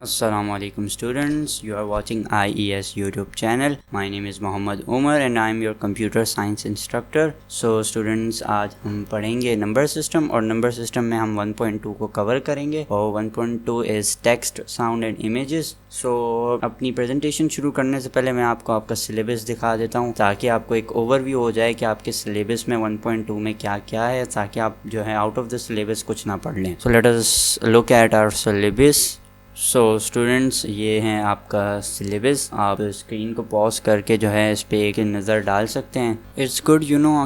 Assalamualaikum students, you are watching IES YouTube channel. My name is Mohammad Umar and I am your computer science instructor. So students, आज हम पढ़ेंगे number system और number system में हम 1.2 को cover करेंगे और 1.2 is text sound and images. So अपनी प्रेजेंटेशन शुरू करने से पहले मैं आपको आपका सिलेबस दिखा देता हूँ ताकि आपको एक ओवरव्यू हो जाए कि आपके सिलेबस में 1.2 में क्या क्या है, ताकि आप जो है आउट ऑफ द सिलेबस कुछ ना पढ़ लें. So let us look at our syllabus. So students, ये हैं आपका सिलेबस. आप स्क्रीन को पॉज करके जो है इस पे एक नज़र डाल सकते हैं. इट्स गुड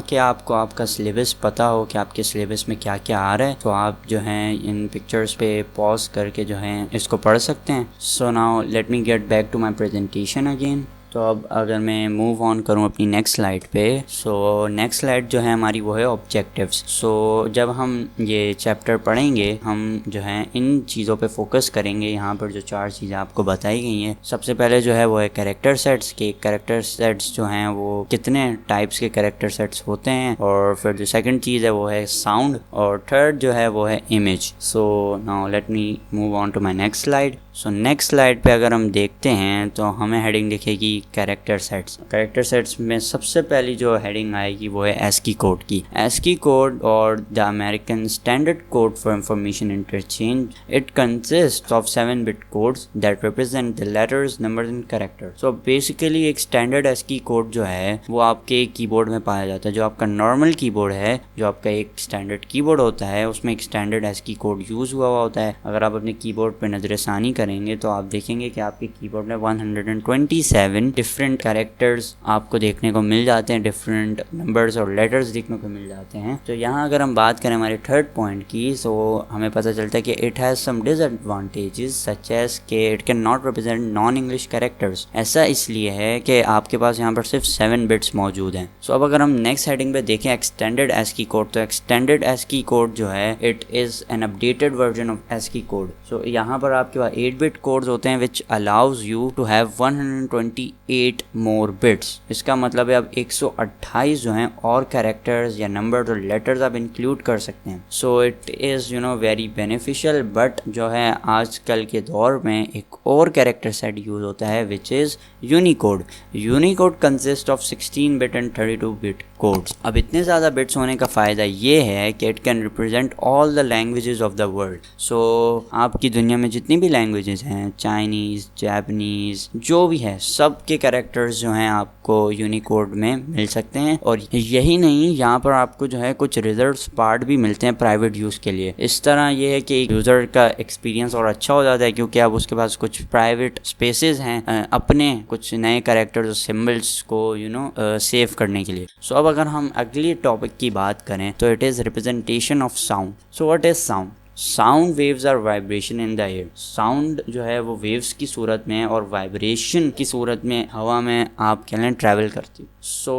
कि आपको आपका सिलेबस पता हो कि आपके सिलेबस में क्या क्या आ रहा है, तो आप जो हैं इन पिक्चर्स पे पॉज करके जो है इसको पढ़ सकते हैं. So now let me get back to my presentation again. तो अब अगर मैं मूव ऑन करूं अपनी नेक्स्ट स्लाइड पे, सो नेक्स्ट स्लाइड जो है हमारी वो है ऑब्जेक्टिव्स. सो जब हम ये चैप्टर पढ़ेंगे हम जो है इन चीज़ों पे फोकस करेंगे. यहाँ पर जो 4 चीज़ें आपको बताई गई हैं, सबसे पहले जो है वो है कैरेक्टर सेट्स के कैरेक्टर सेट्स जो हैं वो कितने टाइप्स के कैरेक्टर सेट्स होते हैं, और फिर जो सेकंड चीज़ है वो है साउंड, और थर्ड जो है वो है image. So now let me move on to my next slide. So next slide पे अगर हम देखते हैं तो हमें हेडिंग दिखेगी कैरेक्टर सेट्स. कैरेक्टर सेट्स में सबसे पहली जो हेडिंग आएगी वो है ASCII कोड की. ASCII कोड और the American standard code for information interchange. It consist of 7-bit codes that represent the letters, numbers and character. So basically एक स्टैंडर्ड ASCII कोड जो है वो आपके कीबोर्ड में पाया जाता है. जो आपका नॉर्मल कीबोर्ड है, जो आपका एक स्टैंडर्ड कीबोर्ड होता है, उसमें एक स्टैंडर्ड ASCII कोड यूज़ हुआ होता है. अगर आप अपने कीबोर्ड पर नज़रसानी करेंगे तो आप देखेंगे कि आपके कीबोर्ड में 127 डिफरेंट कैरेक्टर्स आपको देखने को मिल जाते हैं, डिफरेंट नंबर्स और लेटर्स देखने को मिल जाते हैं. तो यहाँ अगर हम बात करें हमारे थर्ड पॉइंट की, तो हमें पता चलता है कि it has some disadvantages such as के it can not represent non English characters. ऐसा इसलिए है कि आपके पास यहाँ पर सिर्फ 7 बिट्स मौजूद हैं. सो अब अगर हम नेक्स्ट हेडिंग पे देखें एक्सटेंडेड ASCII कोड, तो एक्सटेंडेड ASCII कोड जो है it is an updated version of ASCII code. So यहाँ पर आपके पास 8-bit कोड्स होते हैं which allows you to have 128 more bits. इसका मतलब है अब 128 जो हैं और कैरेक्टर्स या नंबर्स और लेटर्स आप इंक्लूड कर सकते हैं. So it is very beneficial. But जो है आजकल के दौर में एक और कैरेक्टर सेट यूज़ होता है which is Unicode. Unicode consist of 16-bit and 32-bit codes. अब इतने ज़्यादा बिट्स होने का फ़ायदा ये है कि it can represent all the languages of the world. So आपकी दुनिया में जितनी भी लैंग्वेजेस हैं, चाइनीज़, जापानीज़, जो भी है, सब के कैरेक्टर्स जो हैं आपको यूनिकोड में मिल सकते हैं. और यही नहीं, यहाँ पर आपको जो है कुछ रिजर्व्स पार्ट भी मिलते हैं प्राइवेट यूज़ के लिए. इस तरह ये है कि यूज़र का एक्सपीरियंस और अच्छा हो जाता है क्योंकि अब उसके पास कुछ प्राइवेट स्पेसेस हैं अपने कुछ नए कैरेक्टर्स और सिम्बल्स को सेव करने के लिए. सो अब अगर हम अगली टॉपिक की बात करें तो it is representation of sound. So what is sound? Sound waves are vibration in the air. Sound जो है वो वेव्स की सूरत में और वाइब्रेशन की सूरत में हवा में आप कह लें ट्रैवल करती. सो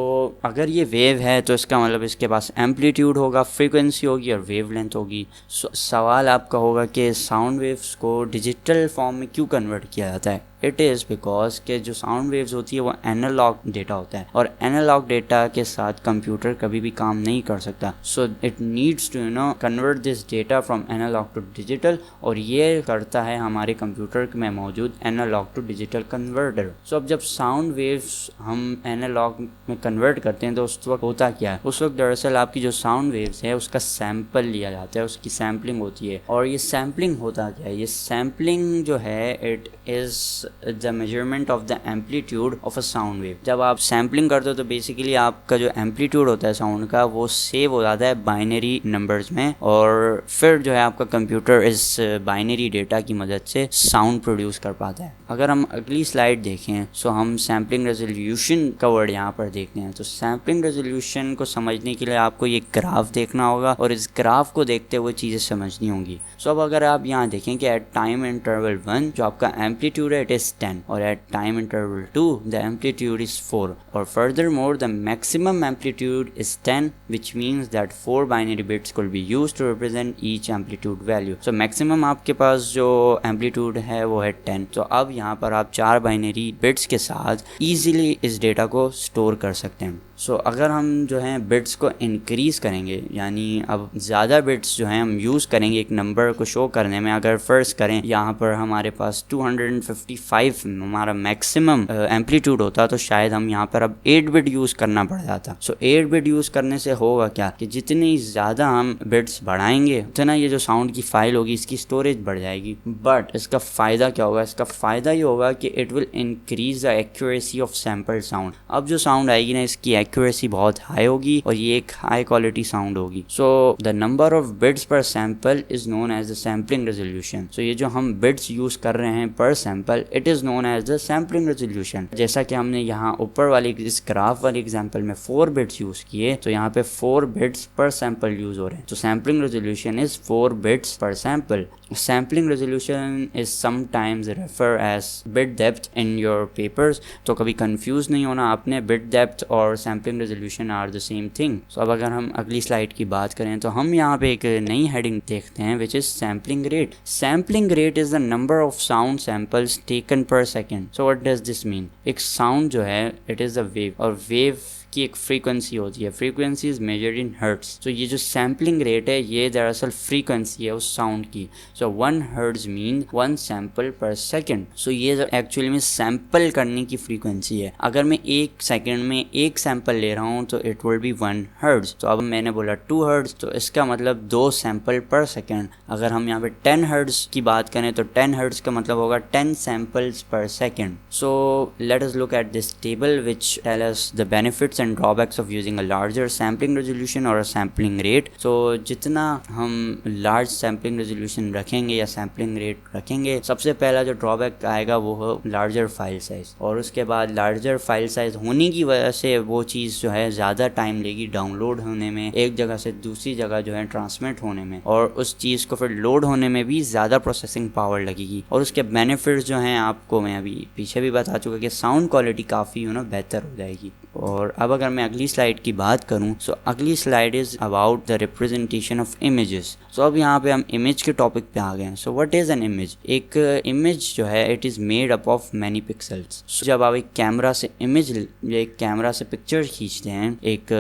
अगर ये वेव है तो इसका मतलब इसके पास एम्पलीट्यूड होगा, फ्रीक्वेंसी होगी और वेवलेंथ होगी. सवाल आपका होगा कि साउंड वेव्स को डिजिटल फॉर्म में क्यों कन्वर्ट किया जाता है? इट इज़ बिकॉज के जो साउंड वेव्स होती है वो एनालॉग डेटा होता है और एनालॉग डेटा के साथ कंप्यूटर कभी भी काम नहीं कर सकता. So it needs to convert this data from analogue to digital, और ये करता है हमारे कंप्यूटर में मौजूद analogue to digital converter. So अब जब साउंड वेव्स हम एनालॉग में कन्वर्ट करते हैं तो उस वक्त होता क्या है? उस वक्त दरअसल आपकी जो साउंड वेव्स है उसका सैंपल लिया जाता है, उसकी सैम्पलिंग होती है. और ये सैम्पलिंग होता क्या है? ये सैम्पलिंग जो है it is the measurement of the amplitude of a sound wave. जब आप सैम्पलिंग करते हो तो बेसिकली आपका जो एम्पलीट्यूड होता है साउंड का वो सेव हो जाता है बाइनरी नंबर्स में, और फिर जो है आपका कंप्यूटर इस बाइनरी डेटा की मदद से साउंड प्रोड्यूस कर पाता है. अगर हम अगली स्लाइड देखें सो हम सैम्पलिंग रेजोल्यूशन का वर्ड यहाँ पर देखते हैं. तो सैम्पलिंग रेजोल्यूशन को समझने के लिए आपको ये ग्राफ देखना होगा और इस ग्राफ को देखते हुए चीज़ें समझनी होंगी. सो अब अगर आप यहाँ देखें कि एट टाइम इंटरवल 1 जो आपका एम्पलीट्यूड है इट इज़ 10, और at time interval 2 the amplitude is 4, और further more the maximum amplitude is 10 which means that 4 binary bits could be used to represent each amplitude value. So maximum आपके पास जो amplitude है वो है 10. तो अब यहाँ पर आप 4 बाइनरी बिट्स के साथ ईजिली इस डेटा को स्टोर कर सकते हैं. सो अगर हम जो है बिट्स को इंक्रीज़ करेंगे, यानी अब ज़्यादा बिट्स जो हैं हम यूज़ करेंगे एक नंबर को शो करने में, अगर फ़र्ज़ करें यहाँ पर हमारे पास 255 हमारा मैक्सिमम एम्पलीट्यूड होता तो शायद हम यहाँ पर अब 8 बिट यूज़ करना पड़ जाता। सो 8 बिट यूज़ करने से होगा क्या कि जितनी ज़्यादा हम बिट्स बढ़ाएंगे उतना ये जो साउंड की फ़ाइल होगी इसकी स्टोरेज बढ़ जाएगी। बट इसका फ़ायदा क्या होगा? इसका फ़ायदा ये होगा कि it will increase the accuracy of sample sound. अब जो साउंड आएगी ना इसकी एक्यूरेसी बहुत हाई होगी और ये एक हाई क्वालिटी साउंड होगी। So the number of bits per sample is known as the sampling resolution. So ये जो हम बिट्स यूज़ कर रहे हैं per sample, it is known as the sampling resolution. जैसा कि हमने यहाँ ऊपर वाली इस ग्राफ वाली एग्जाम्पल में 4 बिट्स यूज़ किए तो यहाँ पे 4 बिट्स पर सैम्पल यूज़ हो रहे हैं। तो sampling resolution is 4 bits per sample. Sampling resolution is sometimes referred as bit depth in your papers। तो कभी कंफ्यूज नहीं होना आपने, bit depth और sampling resolution are the same thing। So अब अगर हम अगली स्लाइड की बात करें तो हम यहाँ पे एक नई हेडिंग देखते हैं which is sampling rate। Sampling rate is the number of sound samples taken per second। So what does this mean? एक साउंड जो है it is a wave और wave की एक फ्रीक्वेंसी होती है, frequency is measured in hertz. तो ये जो सैम्पलिंग रेट है ये दरअसल फ्रीक्वेंसी है उस साउंड की। सो 1 हर्ट्ज मीन 1 सैम्पल पर सेकेंड। सो ये एक्चुअली में सैम्पल करने की फ्रीक्वेंसी है। अगर मैं 1 सेकेंड में 1 सैम्पल ले रहा हूँ तो इट विल बी 1 हर्ट्ज। तो अब मैंने बोला 2 हर्ट्ज तो इसका मतलब 2 सैम्पल पर सेकेंड। अगर हम यहाँ पे 10 हर्ट्ज की बात करें तो 10 हर्ट्ज का मतलब होगा 10 सैम्पल्स पर second. So let us look at this table which tell us the benefits and drawbacks of using a larger sampling resolution or a sampling rate। so जितना हम large sampling resolution रखेंगे या sampling rate रखेंगे, सबसे पहला जो drawback आएगा वो है larger file size। और उसके बाद larger file size होने की वजह से वो चीज़ जो है ज़्यादा टाइम लेगी डाउनलोड होने में, एक जगह से दूसरी जगह जो है ट्रांसमिट होने में, और उस चीज़ को फिर लोड होने में भी ज़्यादा प्रोसेसिंग पावर लगेगी। और उसके बेनिफिट्स जो हैं आपको मैं अभी पीछे भी बता चुका कि साउंड क्वालिटी काफ़ी बेहतर हो जाएगी। और अब अगर मैं अगली स्लाइड की बात करूं सो अगली slide is about the representation of images. So अब यहाँ पे हम इमेज के टॉपिक पे आ गए हैं। So what is an image? एक इमेज जो है it is made up of many pixels. So जब आप एक कैमरा से एक कैमरा से पिक्चर खींचते हैं एक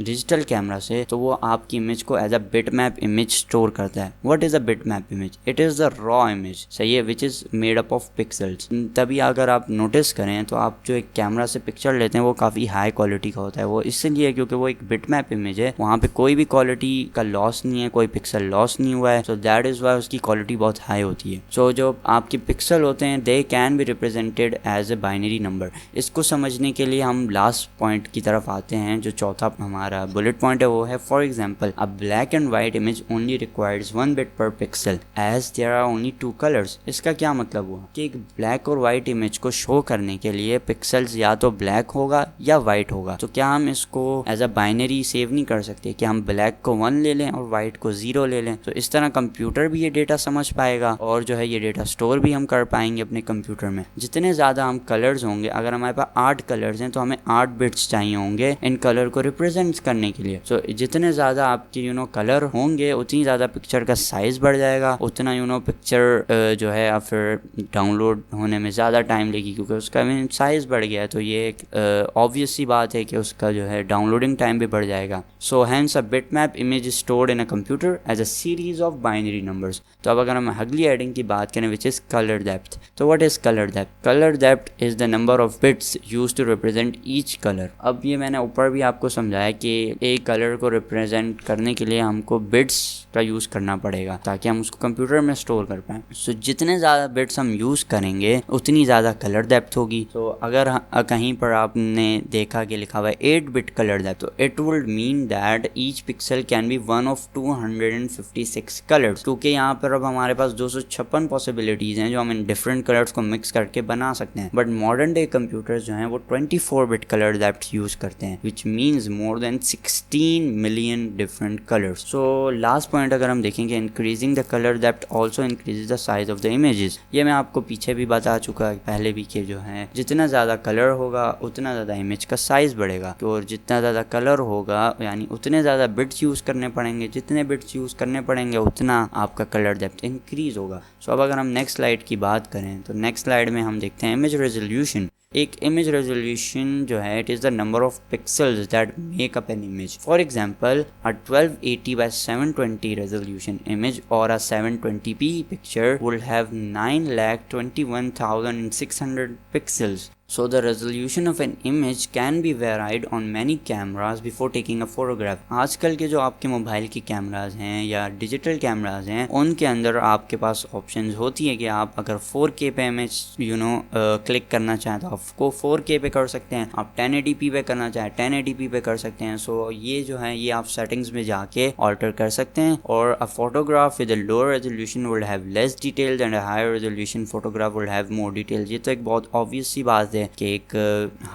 डिजिटल कैमरा से, तो वो आपकी इमेज को as a bit map image store करता है। What is a bit map image? It is the raw image, सही है, which is made up of pixels. तभी अगर आप नोटिस करें तो आप जो एक कैमरा से पिक्चर लेते हैं वो काफ़ी हाई क्वालिटी का होता है। वो इसलिए क्योंकि वो एक बिटमैप इमेज है, वहाँ पे कोई भी क्वालिटी का लॉस नहीं है, कोई पिक्सल लॉस नहीं हुआ है। सो दैट इज़ वाई उसकी क्वालिटी बहुत हाई होती है। सो जो आपके पिक्सल होते हैं they can be represented as a binary number. इसको समझने के लिए हम लास्ट पॉइंट की तरफ आते हैं, जो चौथा हमारा बुलेट पॉइंट है वो है for example a black and white image only requires 1 bit per pixel as there are only 2 colours. इसका क्या मतलब हुआ कि एक ब्लैक और वाइट इमेज को शो करने के लिए पिक्सल्स या तो ब्लैक होगा या वाइट होगा। तो क्या हम इसको एज अ बाइनरी सेव नहीं कर सकते कि हम ब्लैक को 1 ले लें और वाइट को 0 ले लें? तो इस तरह कंप्यूटर भी ये डेटा समझ पाएगा और जो है ये डेटा स्टोर भी हम कर पाएंगे अपने कंप्यूटर में। जितने ज़्यादा हम कलर्स होंगे, अगर हमारे पास 8 कलर्स हैं तो हमें 8 बिट्स चाहिए होंगे इन कलर को रिप्रेजेंट करने के लिए। सो जितने ज़्यादा आपके कलर होंगे उतनी ज़्यादा पिक्चर का साइज़ बढ़ जाएगा, उतना पिक्चर जो है फिर डाउनलोड होने में ज़्यादा टाइम लेगी क्योंकि उसका साइज़ बढ़ गया है। तो ये एक ऑब्वियस सी बात है कि उसका जो है डाउनलोडिंग टाइम भी बढ़ जाएगा। So hence a bitmap image stored in a computer as a series of binary numbers. तो अब अगर हम अगली हेडिंग की बात करें विच इज़ कलर डेप्थ। तो what is colour depth? Colour depth is the number of bits used to represent each colour. अब ये मैंने ऊपर भी आपको समझाया कि एक कलर को रिप्रेजेंट करने के लिए हमको बिट्स का यूज़ करना पड़ेगा ताकि हम उसको कंप्यूटर में स्टोर कर पाएँ। सो जितने ज़्यादा बिट्स हम यूज़ करेंगे उतनी ज़्यादा कलर डेप्थ होगी। तो अगर कहीं पर आपने देखा कि लिखा हुआ है 8 बिट कलर डेप्थ, तो it would mean that each pixel can be one of 256 colours, क्योंकि यहाँ पर अब हमारे पास 256 पॉसिबिलिटीज़ हैं जो हम इन डिफरेंट कलर्स को मिक्स करके बना सकते हैं। बट मॉडर्न डे कंप्यूटर्स जो हैं वो 24 बिट कलर डेप्थ यूज़ करते हैं which means more than 16 million different colours. So last point अगर हम देखेंगे, increasing the colour depth also increases the size of the images. ये मैं आपको पीछे भी बता चुका है पहले भी कि जो है जितना ज़्यादा कलर होगा उतना ज़्यादा इमेज का साइज़ बढ़ेगा, और जितना ज़्यादा कलर होगा यानी उतने ज़्यादा बिट्स यूज़ करने पड़ेंगे, जितने बिट्स यूज़ करने पड़ेंगे उतना आपका कलर डेप्थ इंक्रीज़ होगा। सो अब अगर हम नेक्स्ट स्लाइड की बात करें तो नेक्स्ट स्लाइड में हम देखते हैं इमेज रेजोल्यूशन। एक इमेज रेजोल्यूशन जो है, it is the number of pixels that make up an image. For example, a 1280 by 720 resolution image or a 720p picture will have 9,21,600 pixels. So the resolution of an image can be varied on many cameras before taking a photograph. आजकल के जो आपके mobile के cameras हैं या digital cameras हैं, उनके अंदर आपके पास ऑप्शंस होती है कि आप अगर 4K पे इमेज क्लिक करना चाहें तो आपको 4K पे कर सकते हैं, आप 1080p पे करना चाहें 1080p पे कर सकते हैं. सो ये जो है ये आप सेटिंग्स में जाके ऑल्टर कर सकते हैं. और a photograph with a lower resolution will have less details and a higher resolution photograph will have more details. ये तो एक बहुत ऑब्वियस सी बात है कि एक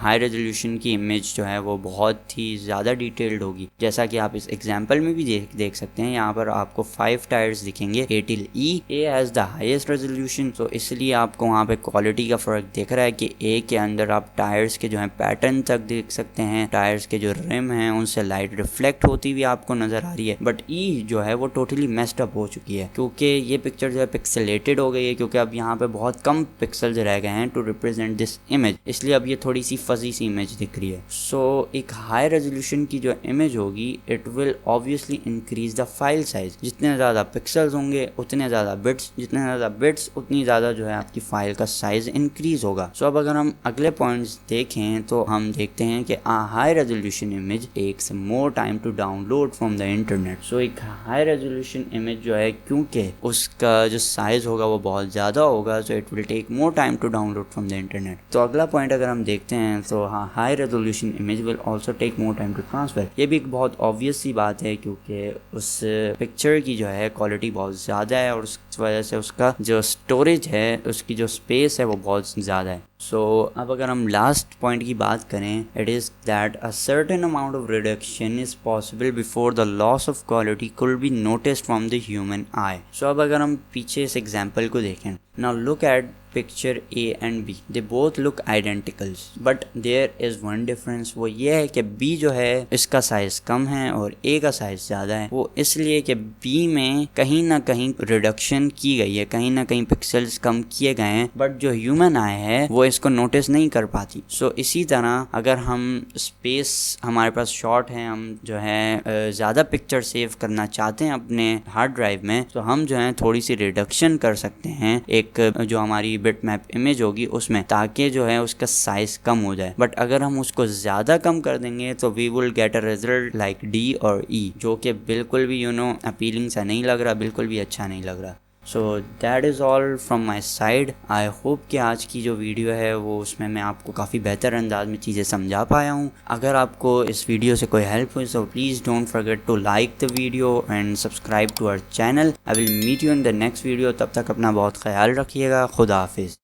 हाई रेजोल्यूशन की इमेज जो है वो बहुत ही ज़्यादा डिटेल्ड होगी. जैसा कि आप इस एग्जांपल में भी देख सकते हैं, यहाँ पर आपको 5 टायर्स दिखेंगे. A till E, A has the highest resolution, तो इसलिए आपको वहाँ पे क्वालिटी का फ़र्क दिख रहा है कि A के अंदर आप टायर्स के जो है पैटर्न तक देख सकते हैं, टायर्स के जो रिम हैं उनसे लाइट रिफ्लेक्ट होती हुई आपको नज़र आ रही है. बट E जो है वो टोटली मेस्ड अप हो चुकी है, क्योंकि ये पिक्चर जो है पिक्सेलेटेड हो गई है, क्योंकि अब यहाँ पे बहुत कम पिक्सल्स रह गए हैं टू रिप्रेजेंट दिस इमेज, इसलिए अब ये थोड़ी सी फजी सी इमेज दिख रही है. सो एक हाई रेजोल्यूशन की जो इमेज होगी, it will obviously increase the file size. जितने ज़्यादा पिक्सल्स होंगे उतने ज़्यादा बिट्स, जितने ज़्यादा बिट्स उतनी ज़्यादा जो है आपकी फाइल का साइज इंक्रीज होगा. सो अब अगर हम अगले पॉइंट्स देखें तो हम देखते हैं कि a high resolution image takes more time to download from the internet. So एक high resolution image जो है, क्योंकि उसका जो साइज होगा वो बहुत ज़्यादा होगा, so it will take more time to download from the internet. तो अगला पॉइंट अगर हम देखते हैं तो हाँ, high resolution image will also take more time to transfer. ये भी एक बहुत ऑब्वियस सी बात है, क्योंकि उस पिक्चर की जो है क्वालिटी बहुत ज़्यादा है और उस वजह से उसका जो स्टोरेज है, उसकी जो स्पेस है वो बहुत ज़्यादा है. सो अब अगर हम लास्ट पॉइंट की बात करें, it is that a certain amount of reduction is possible before the loss of quality could be noticed from the human eye. So अब अगर हम पीछे इस एग्जांपल को देखें, now look at picture A and B, they both look identicals, but there is one difference. वो ये है कि B जो है इसका साइज़ कम है और A का साइज़ ज़्यादा है. वो इसलिए कि B में कहीं ना कहीं रिडक्शन की गई है, कहीं ना कहीं पिक्सल्स कम किए गए हैं, बट जो ह्यूमन आई है वो इसको नोटिस नहीं कर पाती. सो इसी तरह अगर हम स्पेस हमारे पास शॉर्ट है, हम जो है ज़्यादा पिक्चर सेव करना चाहते हैं अपने हार्ड ड्राइव में, तो हम जो है थोड़ी सी रिडक्शन कर सकते हैं एक जो हमारी बिट मैप इमेज होगी उसमें, ताकि जो है उसका साइज कम हो जाए. बट अगर हम उसको ज़्यादा कम कर देंगे तो we will get a result like D और E, जो कि बिल्कुल भी अपीलिंग सा नहीं लग रहा, बिल्कुल भी अच्छा नहीं लग रहा. सो that is all from my side. I hope कि आज की जो वीडियो है वो उसमें मैं आपको काफ़ी बेहतर अंदाज में चीज़ें समझा पाया हूँ. अगर आपको इस वीडियो से कोई हेल्प हुई तो please don't forget to like the video and subscribe to our channel. I will meet you in the next video. तब तक अपना बहुत ख्याल रखिएगा. खुदा हाफिज़.